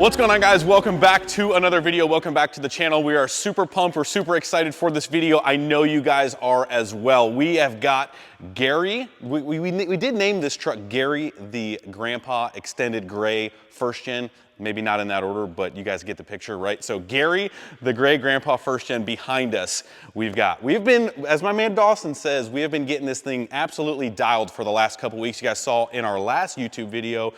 What's going on, guys? Welcome back to another video. Welcome back to the channel. We are super pumped. We're super excited for this video. I know you guys are as well. We have got Gary. We did name this truck Gary the Grandpa Extended Gray First Gen. Maybe not in that order, but you guys get the picture, right? So Gary, the Gray Grandpa First Gen behind us, we've been, as my man Dawson says, we have been getting this thing absolutely dialed for the last couple weeks. You guys saw in our last YouTube video,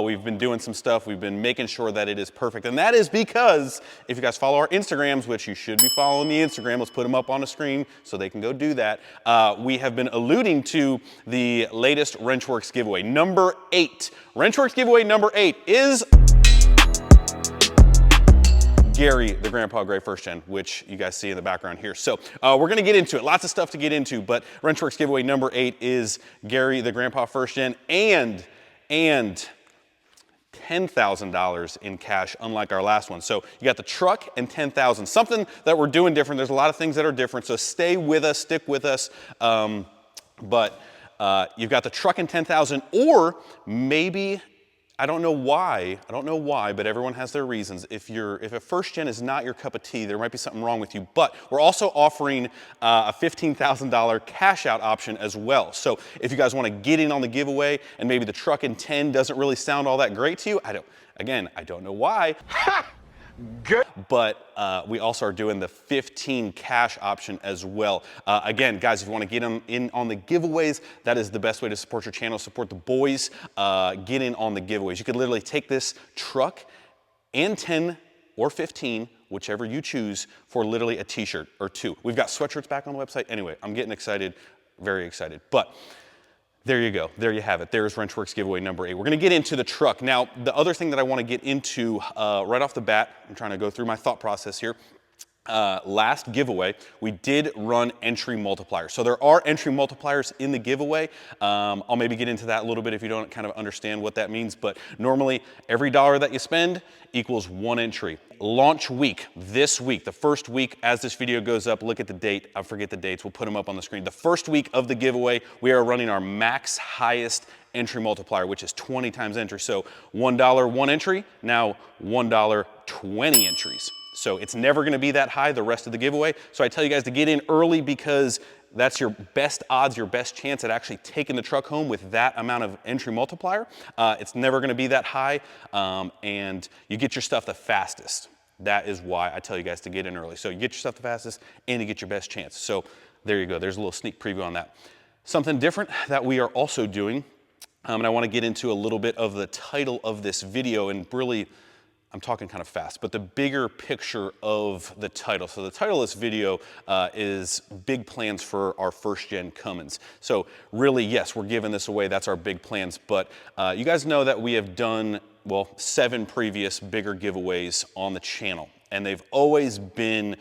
we've been doing some stuff. We've been making sure that it is perfect. And that is because if you guys follow our Instagrams, which you should be following the Instagram, let's put them up on the screen so they can go do that. We have been alluding to the latest Wrenchworks giveaway, number 8. Wrenchworks giveaway number 8 is Gary, the Grandpa Gray First Gen, which you guys see in the background here. So we're gonna get into it, lots of stuff to get into, but Wrenchworks giveaway number 8 is Gary, the Grandpa First Gen, and $10,000 in cash, unlike our last one. So you got the truck and $10,000, something that we're doing different. There's a lot of things that are different, so stay with us, stick with us. But you've got the truck and $10,000, or maybe, I don't know why, but everyone has their reasons. If a first gen is not your cup of tea, there might be something wrong with you. But we're also offering a $15,000 cash out option as well. So if you guys want to get in on the giveaway and maybe the truck and 10 doesn't really sound all that great to you, I don't know why. Good. But we also are doing the 15 cash option as well. Again, guys, if you want to get in on the giveaways, that is the best way to support your channel, support the boys. Get in on the giveaways. You could literally take this truck and 10 or 15, whichever you choose, for literally a t-shirt or 2. We've got sweatshirts back on the website. Anyway, I'm getting excited, very excited. But there you go. There you have it. There's Wrenchworks giveaway number 8. We're going to get into the truck. Now, the other thing that I want to get into right off the bat, I'm trying to go through my thought process here. Last giveaway, we did run entry multipliers. So there are entry multipliers in the giveaway. I'll maybe get into that a little bit if you don't kind of understand what that means, but normally every dollar that you spend equals 1 entry. Launch week, this week, the first week as this video goes up, look at the date. I forget the dates, we'll put them up on the screen. The first week of the giveaway, we are running our max highest entry multiplier, which is 20 times entry. So $1 1 entry, now $1 20 entries. So it's never gonna be that high the rest of the giveaway. So I tell you guys to get in early because that's your best odds, your best chance at actually taking the truck home with that amount of entry multiplier. It's never gonna be that high, and you get your stuff the fastest. That is why I tell you guys to get in early. So you get your stuff the fastest and you get your best chance. So there you go, there's a little sneak preview on that. Something different that we are also doing, and I wanna get into a little bit of the title of this video, and really, I'm talking kind of fast, but the bigger picture of the title. So the title of this video is Big Plans for Our First Gen Cummins. So really, yes, we're giving this away. That's our big plans. But you guys know that we have done, well, 7 previous bigger giveaways on the channel. And they've always been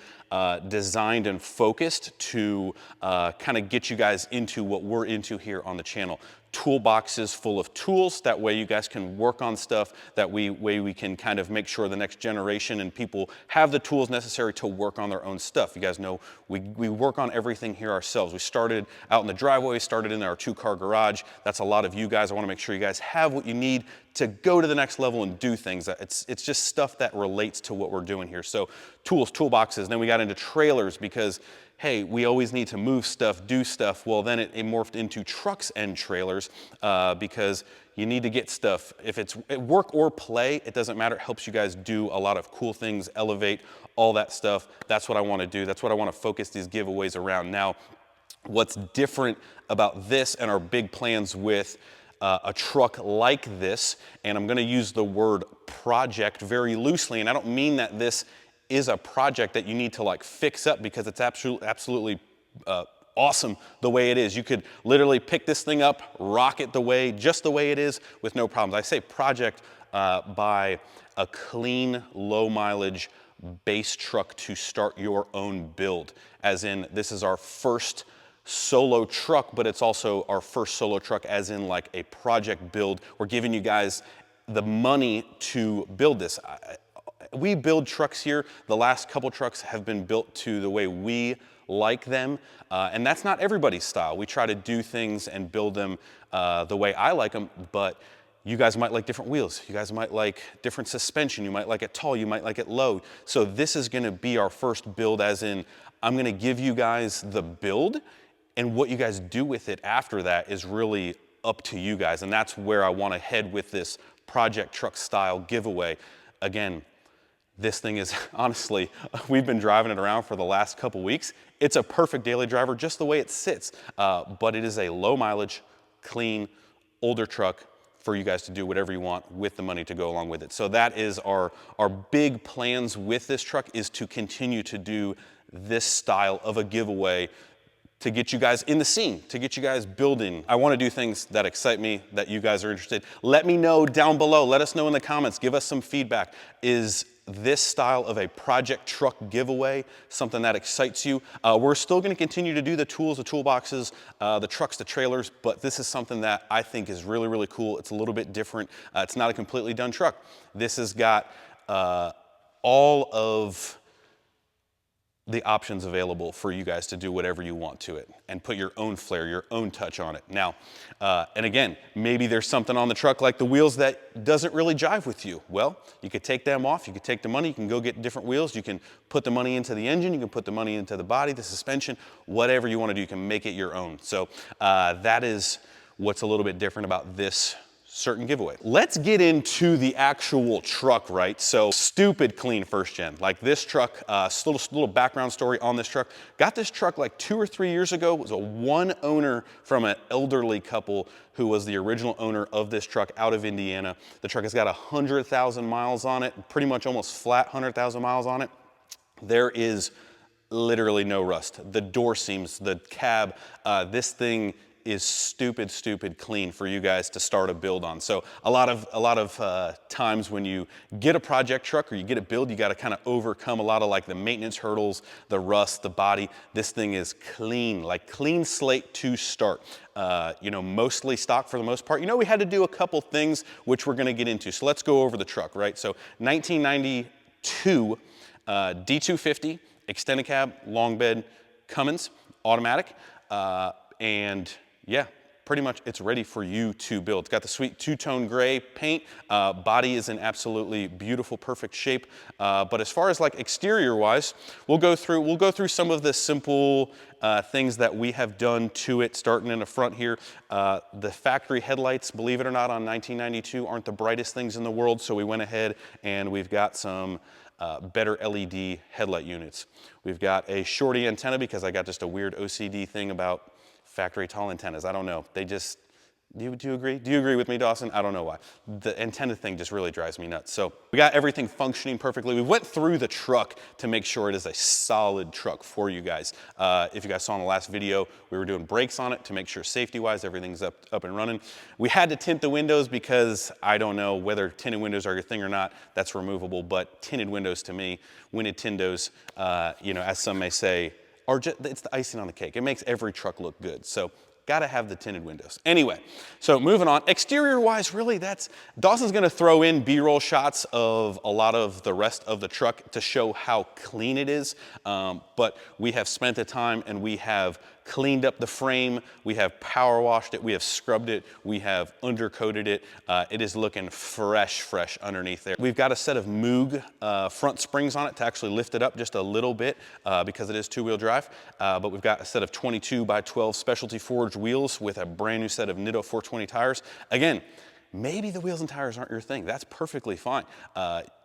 designed and focused to kind of get you guys into what we're into here on the channel. Toolboxes full of tools, that way you guys can work on stuff, that way we can kind of make sure the next generation and people have the tools necessary to work on their own stuff. You guys know we work on everything here ourselves. We started out in the driveway, started in our 2-car garage. That's a lot of you guys. I want to make sure you guys have what you need to go to the next level and do things. It's just stuff that relates to what we're doing here. So tools, toolboxes, then we got into trailers because hey, we always need to move stuff, do stuff. Well, then it morphed into trucks and trailers because you need to get stuff. If it's work or play, it doesn't matter. It helps you guys do a lot of cool things, elevate, all that stuff. That's what I want to do. That's what I want to focus these giveaways around. Now, what's different about this and our big plans with a truck like this, and I'm going to use the word project very loosely, and I don't mean that this is a project that you need to like fix up, because it's absolutely awesome the way it is. You could literally pick this thing up, rock it just the way it is with no problems. I say project by a clean, low mileage base truck to start your own build. As in, this is our first solo truck, but it's also our first solo truck as in like a project build. We're giving you guys the money to build this. We build trucks here. The last couple trucks have been built to the way we like them, and that's not everybody's style. We try to do things and build them the way I like them, but You guys might like different wheels. You guys might like different suspension. You might like it tall. You might like it low. So this is gonna be our first build, as in I'm gonna give you guys the build, and what you guys do with it after that is really up to you guys. And that's where I wanna head with this project truck style giveaway. Again, this thing is, honestly, we've been driving it around for the last couple weeks. It's a perfect daily driver just the way it sits, but it is a low mileage, clean, older truck for you guys to do whatever you want with the money to go along with it. So that is our big plans with this truck, is to continue to do this style of a giveaway to get you guys in the scene, to get you guys building. I want to do things that excite me, that you guys are interested. Let me know down below. Let us know in the comments. Give us some feedback. Is this style of a project truck giveaway something that excites you? We're still going to continue to do the tools, the toolboxes, the trucks, the trailers, but this is something that I think is really, really cool. It's a little bit different. It's not a completely done truck. This has got all of the options available for you guys to do whatever you want to it and put your own flair, your own touch on it. Now, and again, maybe there's something on the truck like the wheels that doesn't really jive with you. Well, you could take them off, you could take the money, you can go get different wheels, you can put the money into the engine, you can put the money into the body, the suspension, whatever you want to do, you can make it your own. So that is what's a little bit different about this certain giveaway. Let's get into the actual truck, right? So stupid clean first gen. Like this truck, little background story on this truck. Got this truck like 2 or 3 years ago. It was a one owner from an elderly couple who was the original owner of this truck out of Indiana. The truck has got 100,000 miles on it, pretty much almost flat 100,000 miles on it. There is literally no rust. The door seams, the cab, this thing is stupid clean for you guys to start a build on. So a lot of times when you get a project truck or you get a build, you got to kind of overcome a lot of like the maintenance hurdles, the rust, the body. This thing is clean, like clean slate to start. You know, mostly stock for the most part. You know, we had to do a couple things which we're going to get into. So let's go over the truck, right? So 1992 D250 extended cab, long bed, Cummins, automatic, and yeah, pretty much it's ready for you to build. It's got the sweet two-tone gray paint. Body is in absolutely beautiful, perfect shape. But as far as like exterior-wise, we'll go through some of the simple things that we have done to it, starting in the front here. The factory headlights, believe it or not, on 1992 aren't the brightest things in the world, so we went ahead and we've got some better LED headlight units. We've got a shorty antenna because I got just a weird OCD thing about factory tall antennas. I don't know. They just, do you agree? Do you agree with me, Dawson? I don't know why. The antenna thing just really drives me nuts. So we got everything functioning perfectly. We went through the truck to make sure it is a solid truck for you guys. If you guys saw in the last video, we were doing brakes on it to make sure safety-wise everything's up and running. We had to tint the windows because I don't know whether tinted windows are your thing or not. That's removable, but tinted windows to me, winted tindos, you know, as some may say, it's the icing on the cake. It makes every truck look good. So gotta have the tinted windows. Anyway, so moving on. Exterior-wise, really, Dawson's gonna throw in B-roll shots of a lot of the rest of the truck to show how clean it is. But we have spent the time and we have cleaned up the frame, we have power washed it, we have scrubbed it, we have undercoated it. It is looking fresh underneath there. We've got a set of Moog front springs on it to actually lift it up just a little bit because it is two-wheel drive. But we've got a set of 22x12 specialty forged wheels with a brand new set of Nitto 420 tires. Again, maybe the wheels and tires aren't your thing. That's perfectly fine.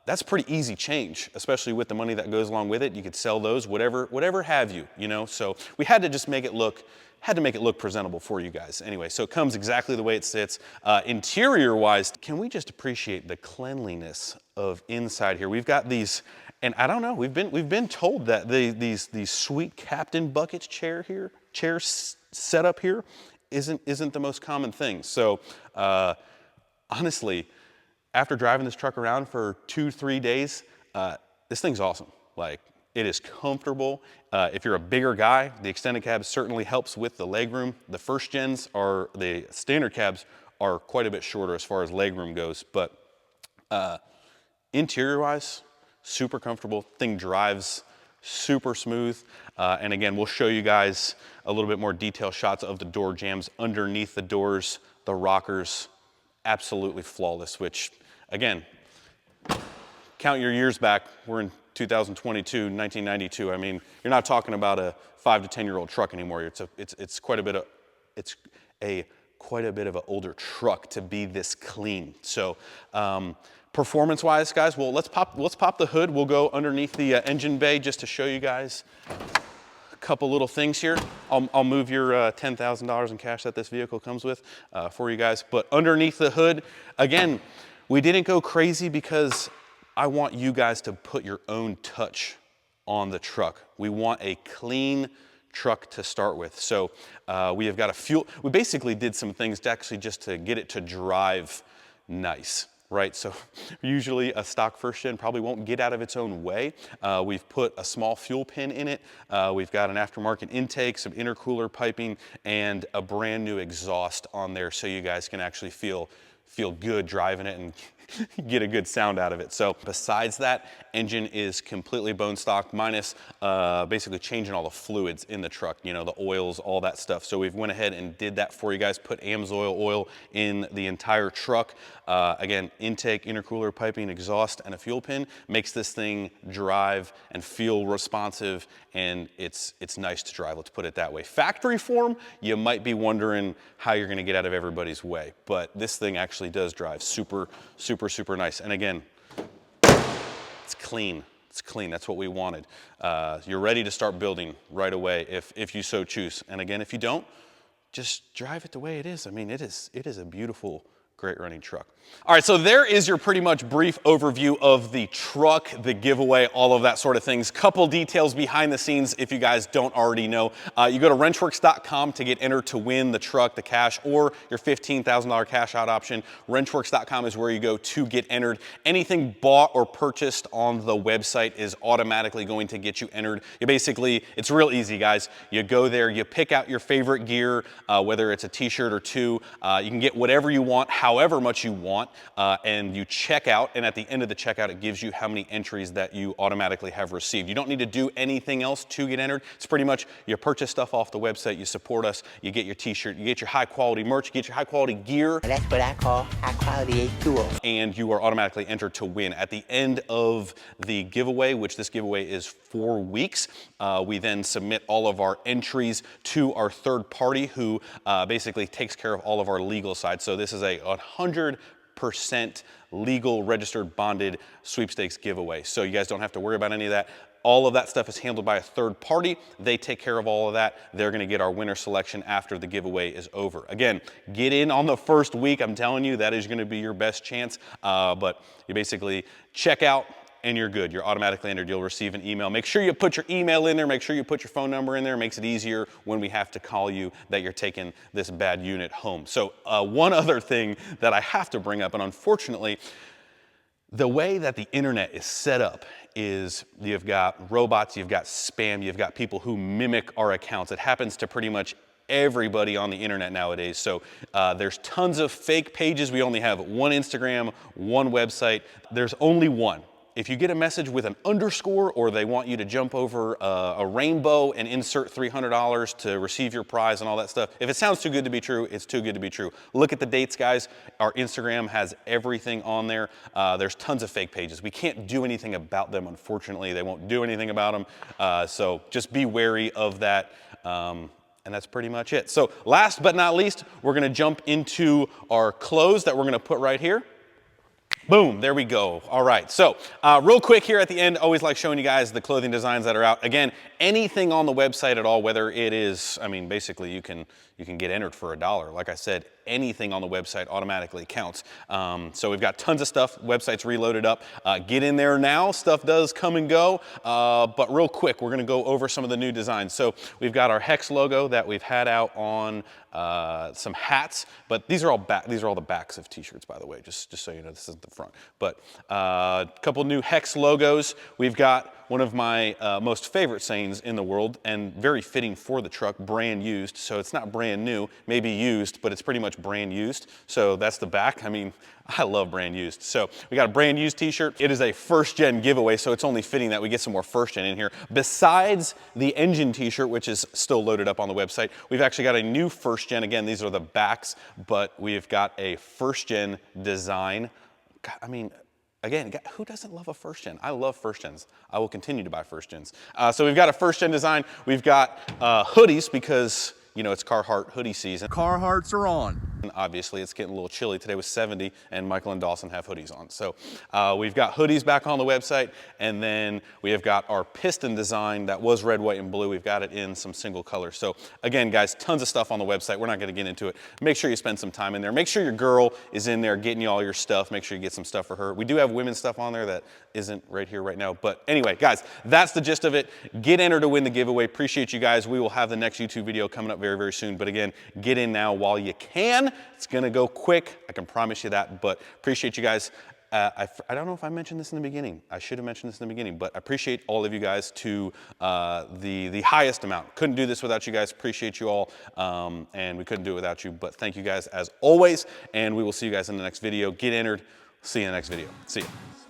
That's a pretty easy change, especially with the money that goes along with it. You could sell those, whatever have you, you know? So we had to just make it look presentable for you guys. Anyway, so it comes exactly the way it sits. Interior-wise, can we just appreciate the cleanliness of inside here? We've got these, and I don't know, we've been told that these sweet Captain Buckets chairs set up here isn't the most common thing. So honestly, after driving this truck around for 2-3 days, this thing's awesome. Like, it is comfortable. If you're a bigger guy, the extended cab certainly helps with the legroom. The first gens the standard cabs are quite a bit shorter as far as legroom goes, but interior-wise, super comfortable. Thing drives super smooth. And again, we'll show you guys a little bit more detailed shots of the door jambs underneath the doors, the rockers. absolutely flawless, which again, count your years back. We're in 2022, 1992. I mean, you're not talking about a 5 to 10-year-old truck anymore. It's quite a bit of quite a bit of an older truck to be this clean. So performance-wise, guys, well, let's pop the hood. We'll go underneath the engine bay just to show you guys a couple little things here. I'll move your $10,000 in cash that this vehicle comes with for you guys. But underneath the hood, again, we didn't go crazy because I want you guys to put your own touch on the truck. We want a clean truck to start with. So we have got we basically did some things to actually just to get it to drive nice, right? So usually a stock first gen probably won't get out of its own way. We've put a small fuel pin in it. We've got an aftermarket intake, some intercooler piping, and a brand new exhaust on there so you guys can actually feel good driving it and get a good sound out of it. So besides that, engine is completely bone stock, minus basically changing all the fluids in the truck, you know, the oils, all that stuff. So we've went ahead and did that for you guys, put AMSOIL oil in the entire truck. Again, intake, intercooler piping, exhaust, and a fuel pin makes this thing drive and feel responsive, and it's nice to drive, let's put it that way. Factory form, you might be wondering how you're gonna get out of everybody's way, but this thing actually does drive super, super, super nice. And again, it's clean. It's clean, that's what we wanted. You're ready to start building right away if you so choose. And again, if you don't, just drive it the way it is. I mean, it is a beautiful, great running truck. All right, so there is your pretty much brief overview of the truck, the giveaway, all of that sort of things. Couple details behind the scenes if you guys don't already know. You go to wrenchworks.com to get entered to win the truck, the cash, or your $15,000 cash out option. Wrenchworks.com is where you go to get entered. Anything bought or purchased on the website is automatically going to get you entered. You basically, it's real easy, guys. You go there, you pick out your favorite gear, whether it's a t-shirt or two. You can get whatever you want, however much you want, and you check out, and at the end of the checkout, it gives you how many entries that you automatically have received. You don't need to do anything else to get entered. It's pretty much, you purchase stuff off the website, you support us, you get your t-shirt, you get your high quality merch, you get your high quality gear. And that's what I call high quality H2O. And you are automatically entered to win. At the end of the giveaway, which this giveaway is 4 weeks, we then submit all of our entries to our third party who basically takes care of all of our legal side. So this is a 100% legal, registered, bonded sweepstakes giveaway. So you guys don't have to worry about any of that. All of that stuff is handled by a third party. They take care of all of that. They're gonna get our winner selection after the giveaway is over. Again, get in on the first week. I'm telling you, that is gonna be your best chance. But you basically check out and you're good. You're automatically entered. You'll receive an email. Make sure you put your email in there. Make sure you put your phone number in there. It makes it easier when we have to call you that you're taking this bad unit home. So one other thing that I have to bring up, and unfortunately, the way that the internet is set up is you've got robots, you've got spam, you've got people who mimic our accounts. It happens to pretty much everybody on the internet nowadays. So there's tons of fake pages. We only have one Instagram, one website. There's only one. If you get a message with an underscore, or they want you to jump over a rainbow and insert $300 to receive your prize and all that stuff, if it sounds too good to be true, it's too good to be true. Look at the dates, guys. Our Instagram has everything on there. There's tons of fake pages. We can't do anything about them, unfortunately. They won't do anything about them. So just be wary of that. And that's pretty much it. So last but not least, we're gonna jump into our clothes that we're gonna put right here. Boom, there we go. All right, so real quick here at the end, always like showing you guys the clothing designs that are out. Again, anything on the website at all, whether it is, I mean, basically you can get entered for $1. Like I said, anything on the website automatically counts. So we've got tons of stuff. Website's reloaded up. Get in there now. Stuff does come and go. But real quick, we're gonna go over some of the new designs. So we've got our Hex logo that we've had out on some hats, but these are all the backs of t-shirts, by the way, just so you know, this isn't the front. But a couple new Hex logos. We've got one of my most favorite sayings in the world, and very fitting for the truck, brand used. So it's not brand new, maybe used, but it's pretty much brand used. So that's the back. I mean, I love brand used. So we got a brand used t-shirt. It is a first gen giveaway, so it's only fitting that we get some more first gen in here. Besides the engine t-shirt, which is still loaded up on the website, we've actually got a new first gen. Again, these are the backs, but we've got a first gen design. God, I mean, again, who doesn't love a first gen? I love first gens. I will continue to buy first gens. So we've got a first gen design. We've got hoodies because, you know, it's Carhartt hoodie season. Carhartts are on. And obviously, it's getting a little chilly. Today was 70, and Michael and Dawson have hoodies on. So we've got hoodies back on the website, and then we have got our piston design that was red, white, and blue. We've got it in some single colors. So again, guys, tons of stuff on the website. We're not going to get into it. Make sure you spend some time in there. Make sure your girl is in there getting you all your stuff. Make sure you get some stuff for her. We do have women's stuff on there that isn't right here right now. But anyway, guys, that's the gist of it. Get entered to win the giveaway. Appreciate you guys. We will have the next YouTube video coming up very, very soon. But again, get in now while you can. It's going to go quick. I can promise you that. But appreciate you guys. I don't know if I mentioned this in the beginning. I should have mentioned this in the beginning, but I appreciate all of you guys to the highest amount. Couldn't do this without you guys. Appreciate you all, and we couldn't do it without you. But thank you guys as always, and we will see you guys in the next video. Get entered. See you in the next video. See you.